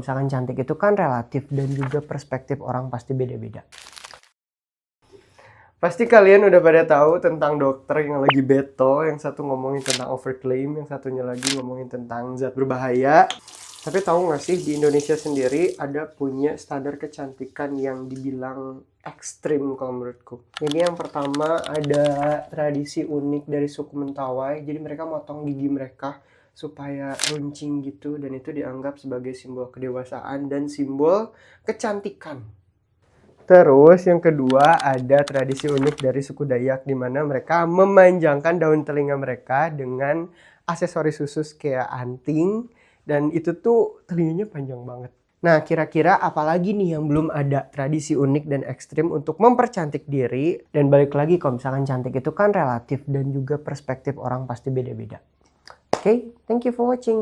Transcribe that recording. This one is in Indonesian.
Misalkan cantik itu kan relatif dan juga perspektif orang pasti beda-beda. Pasti kalian udah pada tahu tentang dokter yang lagi battle, yang satu ngomongin tentang overclaim, yang satunya lagi ngomongin tentang zat berbahaya. Tapi tahu nggak sih, di Indonesia sendiri ada punya standar kecantikan yang dibilang ekstrim kalau menurutku. Ini yang pertama ada tradisi unik dari suku Mentawai. Jadi mereka motong gigi mereka supaya runcing gitu, dan itu dianggap sebagai simbol kedewasaan dan simbol kecantikan. Terus yang kedua ada tradisi unik dari suku Dayak, di mana mereka memanjangkan daun telinga mereka dengan aksesoris khusus kayak anting, dan itu tuh telinganya panjang banget. Nah, kira-kira apalagi nih yang belum ada tradisi unik dan ekstrim untuk mempercantik diri? Dan balik lagi, kalau misalkan cantik itu kan relatif dan juga perspektif orang pasti beda-beda. Oke, thank you for watching.